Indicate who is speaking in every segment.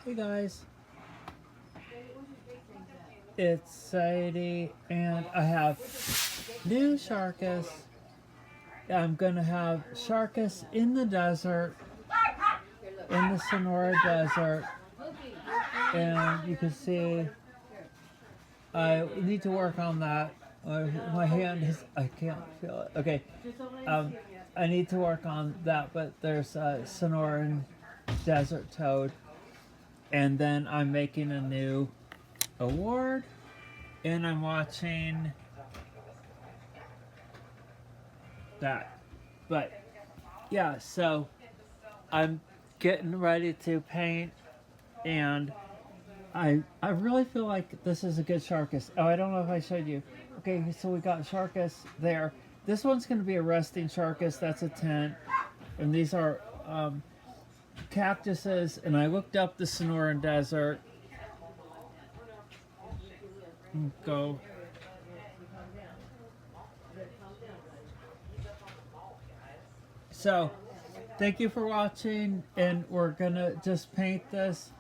Speaker 1: Hey guys, it's Sadie, and I have new Sharkus. I'm gonna have Sharkus in the desert, in the Sonora desert, and you can see I need to work on that. My hand is, I can't feel it. Okay, um, I need to work on that, but there's a Sonoran desert toad, and then I'm making a new award, and I'm watching that. But yeah, so I'm getting ready to paint, and I really feel like this is a good Sharkus. Oh, I don't know if I showed you. Okay, so we got Sharkus there. This one's going to be a resting Sharkus. That's a tent, and these are cactuses. And I looked up the Sonoran Desert. Go. So, thank you for watching, and we're gonna just paint this.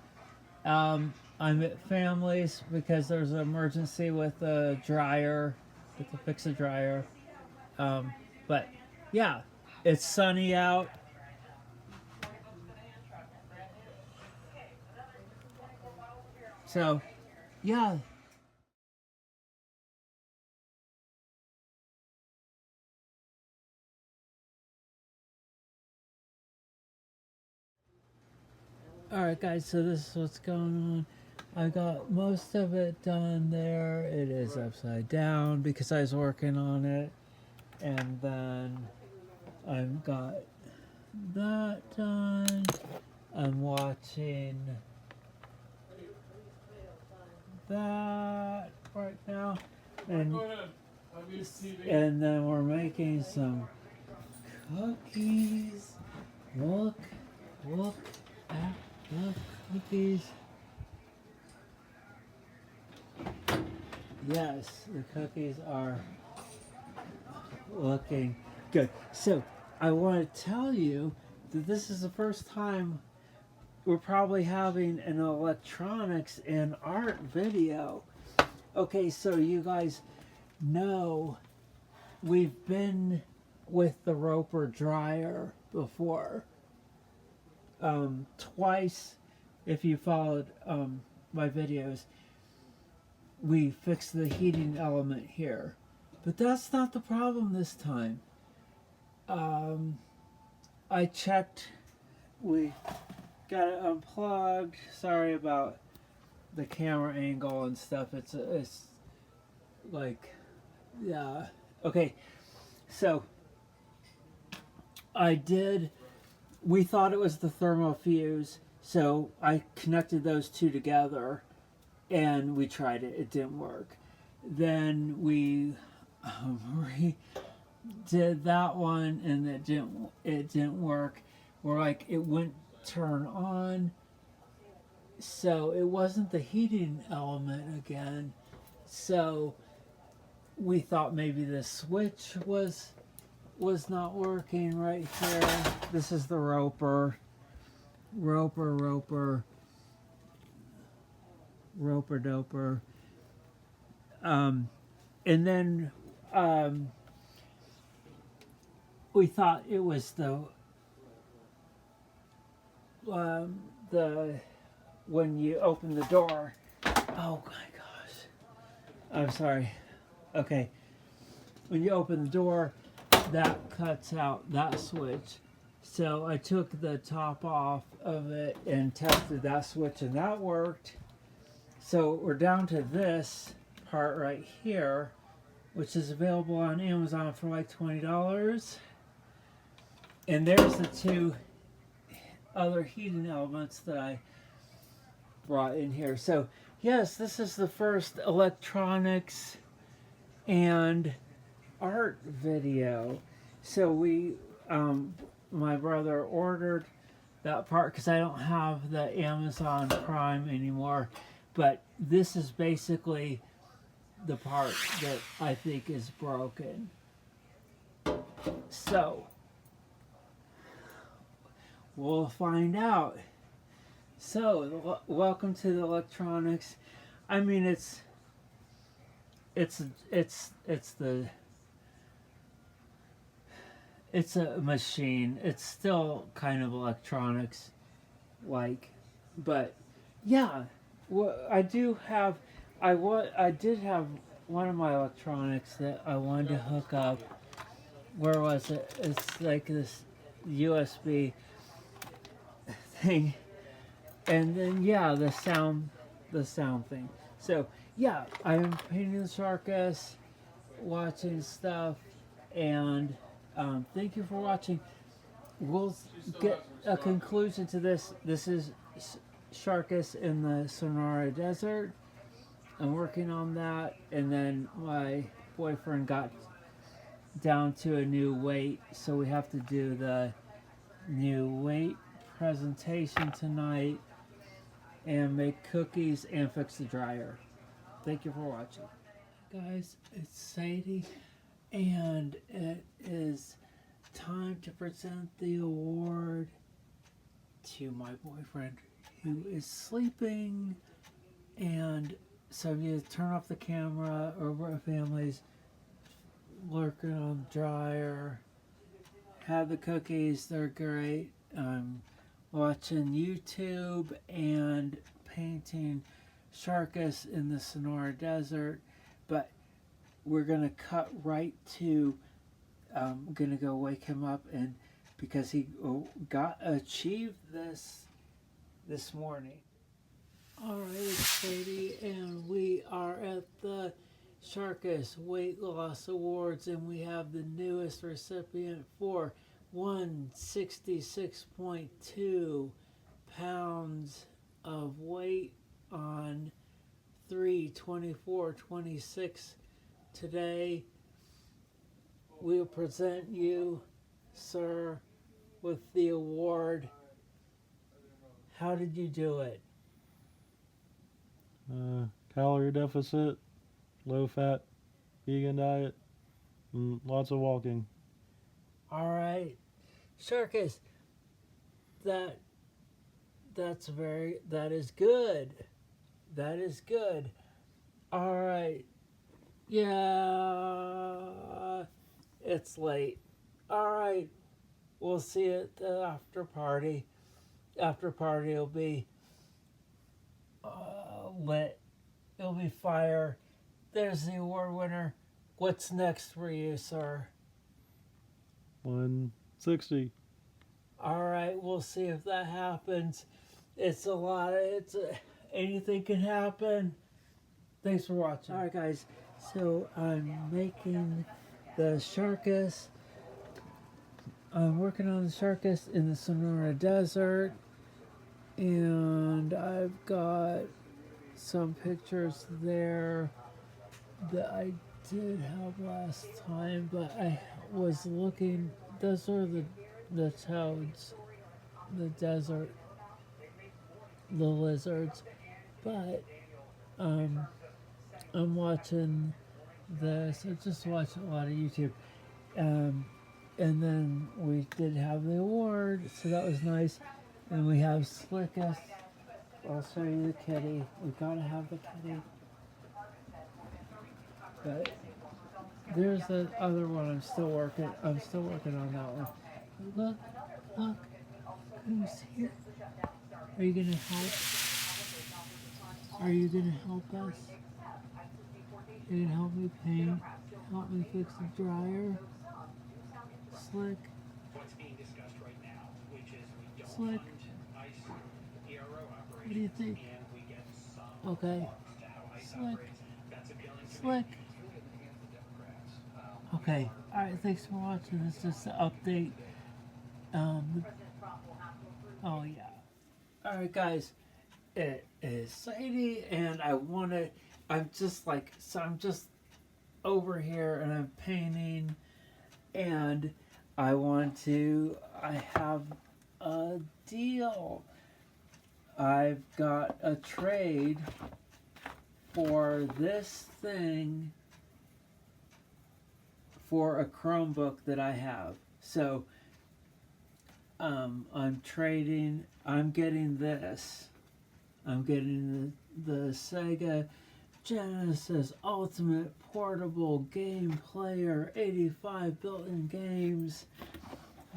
Speaker 1: I'm at family's because there's an emergency with a dryer, with to fix a dryer. But yeah, it's sunny out. So yeah. Alright guys, so this is what's going on. I got most of it done there. It is upside down because I was working on it. And then I've got that done. I'm watching that right now. And then we're making some cookies. Look at the cookies. Yes, the cookies are looking good. So I want to tell you that this is the first time we're probably having an electronics and art video. Okay, so you guys know we've been with the Roper dryer before. Twice, if you followed my videos, we fixed the heating element here. But that's not the problem this time. I checked, we got it unplugged. Sorry about the camera angle and stuff. It's like, yeah. Okay, so we thought it was the thermal fuse, so I connected those two together and we tried it. It didn't work. Then we did that one and it didn't work. We're like, it wouldn't turn on, so it wasn't the heating element again. So we thought maybe the switch was not working right here. This is the Roper doper. And then we thought it was the when you open the door. Oh my gosh, I'm sorry. Okay, when you open the door, that cuts out that switch. So I took the top off of it and tested that switch, and that worked. So we're down to this part right here, which is available on Amazon for like $20. And there's the two other heating elements that I brought in here. So yes, this is the first electronics and art video. So we, my brother ordered that part because I don't have the Amazon Prime anymore. But this is basically the part that I think is broken. So we'll find out. So, welcome to the electronics. I mean, it's it's the it's a machine. It's still kind of electronics like, but yeah, I do have. I did have one of my electronics that I wanted to hook up. Where was it? It's like this USB thing, and then yeah, the sound thing. So yeah, I'm painting the Sharkus, watching stuff, and thank you for watching. We'll get a conclusion to this. This is Sharkus in the Sonora Desert. I'm working on that, and then my boyfriend got down to a new weight, so we have to do the new weight presentation tonight and make cookies and fix the dryer. Thank you for watching. Guys, it's Sadie, and it is time to present the award to my boyfriend who is sleeping. And so you turn off the camera, or our family's working on the dryer. Have the cookies, they're great. Watching YouTube and painting Sharkus in the Sonora Desert. But we're gonna cut right to I'm gonna go wake him up, and because he achieved this morning. All right, it's Katie, and we are at the Sharkus Weight Loss Awards, and we have the newest recipient for 166.2 pounds of weight on 3/24/26 today. We'll present you, sir, with the award. How did you do it?
Speaker 2: Calorie deficit, low fat, vegan diet, and lots of walking.
Speaker 1: All right, Sharkus, that is good. That is good. All right. Yeah, it's late. All right. We'll see you at the after party. After party will be lit. It'll be fire. There's the award winner. What's next for you, sir?
Speaker 2: 160.
Speaker 1: All right, we'll see if that happens. It's a lot. Anything can happen. Thanks for watching. All right, guys. So I'm making the Sharkus. I'm working on the Sharkus in the Sonora Desert, and I've got some pictures there that I did have last time, but I was looking. Those are the toads, the desert, the lizards, but I'm watching this. I just watch a lot of YouTube, and then we did have the award, so that was nice. And we have Slickest. I'll show you the kitty. We gotta have the kitty. But there's the other one. I'm still working on that one. Look, who's here? Are you gonna help? Are you gonna help us? You can help me paint, help me fix the dryer. Slick. Slick. What do you think? Okay. Slick. Okay. Alright, thanks for watching. It's just an update. Oh yeah. Alright guys. It is Sadie, and I'm just over here and I'm painting, and I have a deal. I've got a trade for this thing for a Chromebook that I have. So I'm getting this I'm getting the Sega Genesis Ultimate Portable Game Player, 85 built-in games.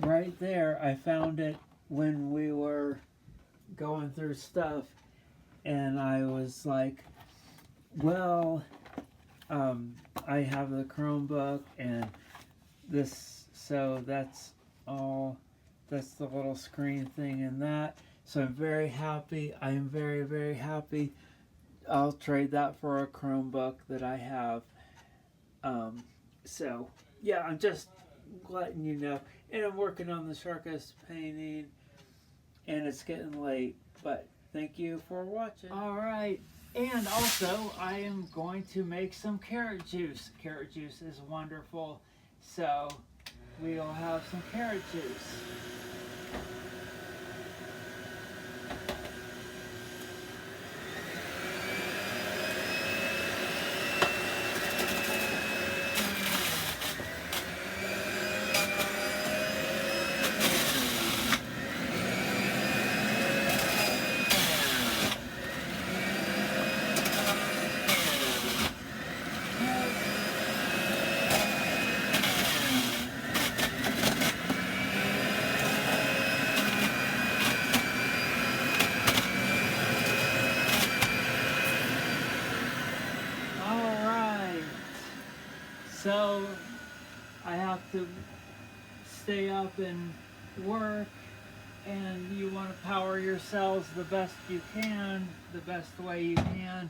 Speaker 1: Right there, I found it when we were going through stuff, and I was like, well, I have the Chromebook and this, so that's all, that's the little screen thing in that. So I'm very happy. I am very, very happy. I'll trade that for a Chromebook that I have. So yeah, I'm just letting you know. And I'm working on the Sharkus painting, and it's getting late, but thank you for watching. All right. And also, I am going to make some carrot juice. Carrot juice is wonderful. So, we'll have some carrot juice. So I have to stay up and work, and you want to power yourselves the best you can, the best way you can,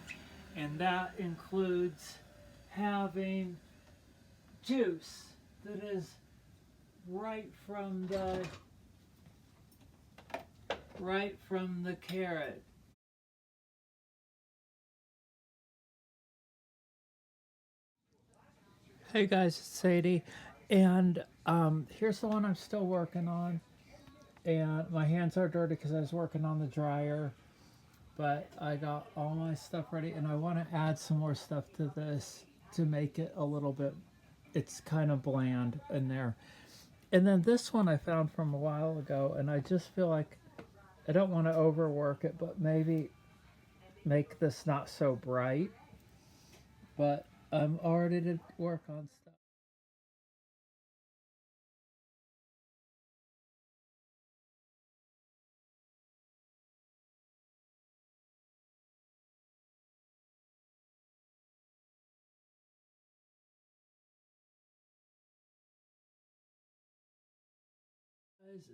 Speaker 1: and that includes having juice that is right from the carrot. Hey guys, it's Sadie, and here's the one I'm still working on, and my hands are dirty because I was working on the dryer, but I got all my stuff ready, and I want to add some more stuff to this to make it a little bit, it's kind of bland in there. And then this one I found from a while ago, and I just feel like I don't want to overwork it, but maybe make this not so bright. But I'm already to work on stuff.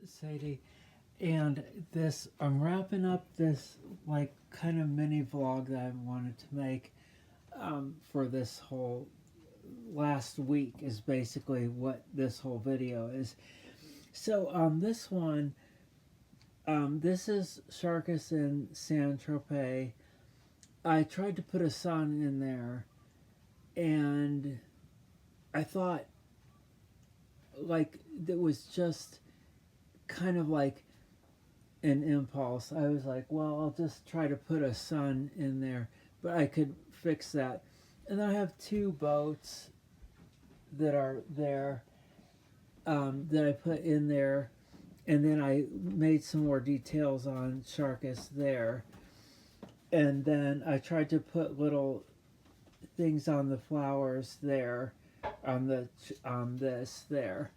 Speaker 1: Sadie, and this, I'm wrapping up this like kind of mini vlog that I wanted to make for this whole last week, is basically what this whole video is. So this one, this is Sharkus in San Tropez. I tried to put a sun in there, and I thought like it was just kind of like an impulse. I was like, well, I'll just try to put a sun in there, but I could fix that. And then I have two boats that are there that I put in there, and then I made some more details on Sharkus there. And then I tried to put little things on the flowers there, on this there.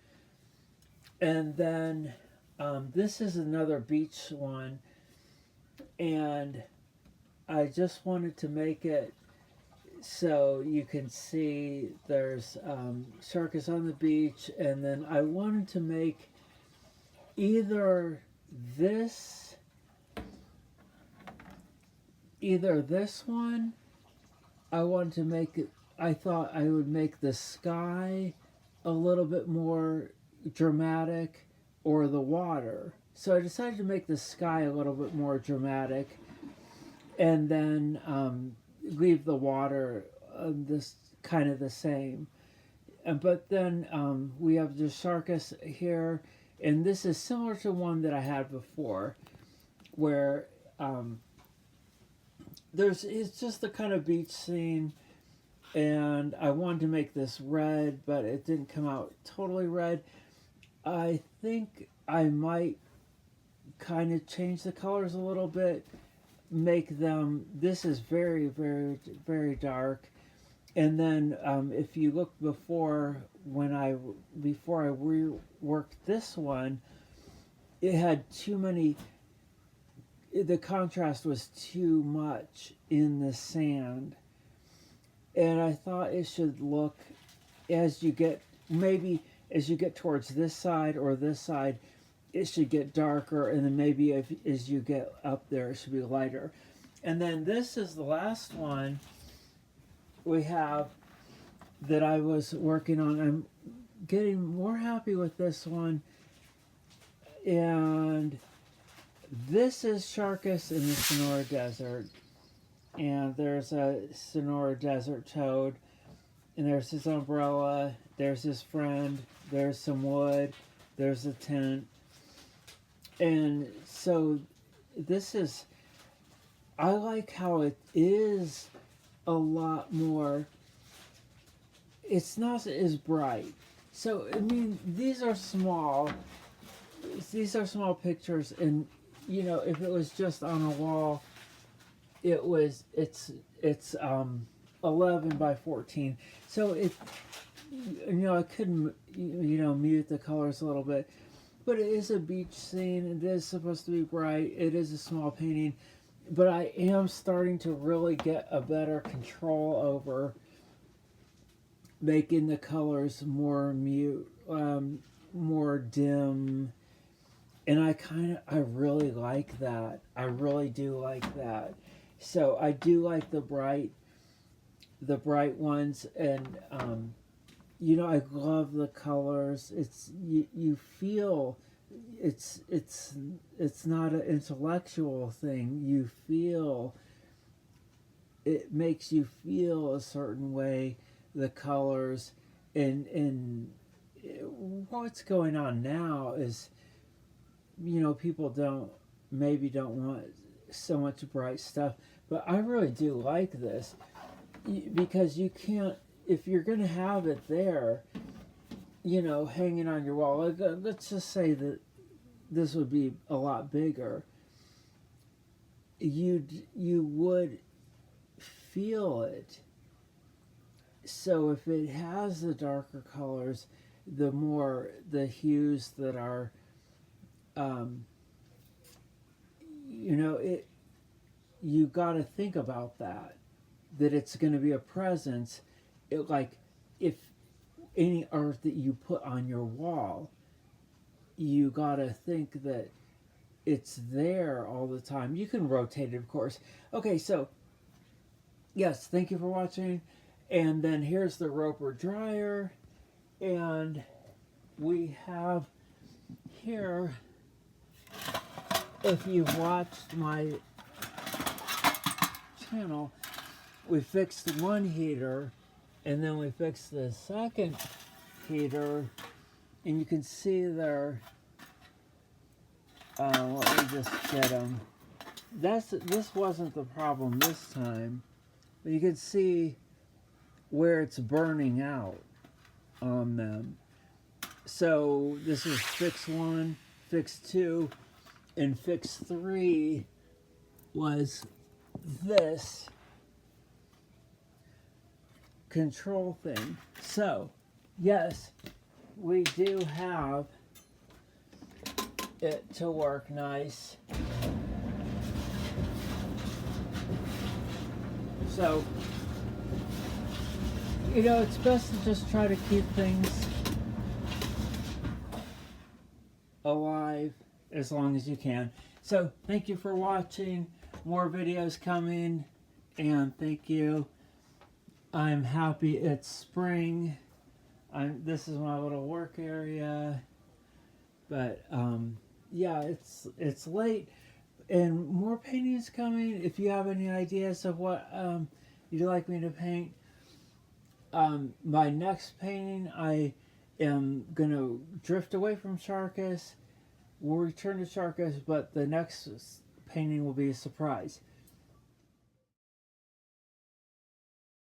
Speaker 1: And then this is another beach one, and I just wanted to make it so you can see there's Sharkus on the beach, and then I wanted to make either this one, I wanted to make it, I thought I would make the sky a little bit more dramatic, or the water. So I decided to make the sky a little bit more dramatic, and then leave the water this kind of the same. But then we have the Sharkus here, and this is similar to one that I had before, where it's just the kind of beach scene, and I wanted to make this red, but it didn't come out totally red. I think I might kind of change the colors a little bit. make them, this is very, very, very dark. And then if you look before, before I reworked this one, it had too many, the contrast was too much in the sand. And I thought it should look, as you get, maybe as you get towards this side or this side, it should get darker, and then maybe as you get up there, it should be lighter. And then this is the last one we have that I was working on. I'm getting more happy with this one. And this is Sharkus in the Sonora Desert. And there's a Sonora Desert toad. And there's his umbrella. There's his friend. There's some wood. There's a tent. And so this is, I like how it is a lot more, it's not as bright. So, I mean, these are small pictures, and, you know, if it was just on a wall, it's 11 by 14. So it, you know, I couldn't, you know, mute the colors a little bit. But it is a beach scene. It is supposed to be bright. It is a small painting. But I am starting to really get a better control over making the colors more mute, more dim. And I really like that. I really do like that. So I do like the bright ones, and you know, I love the colors. It's you feel it's not an intellectual thing. You feel, it makes you feel a certain way, the colors, and what's going on now is, you know, people don't want so much bright stuff, but I really do like this, because you can't, if you're going to have it there, you know, hanging on your wall, let's just say that this would be a lot bigger, you would feel it. So if it has the darker colors, the more the hues that are, you know, you got to think about that it's going to be a presence. It, like, if any art that you put on your wall, you got to think that it's there all the time. You can rotate it, of course. Okay, so yes, thank you for watching. And then here's the Roper dryer, and we have here, if you've watched my channel, we fixed one heater, and then we fixed the second heater, and you can see there, let me just get them. This wasn't the problem this time, but you can see where it's burning out on them. So this is fix 1, fix 2, and fix 3 was this control thing. So yes, we do have it to work nice. So, you know, it's best to just try to keep things alive as long as you can. So thank you for watching. More videos coming, and thank you. I'm happy it's spring. This is my little work area, but yeah, it's late, and more paintings coming. If you have any ideas of what you'd like me to paint, my next painting, I am gonna drift away from Sharkus. We'll return to Sharkus, but the next painting will be a surprise.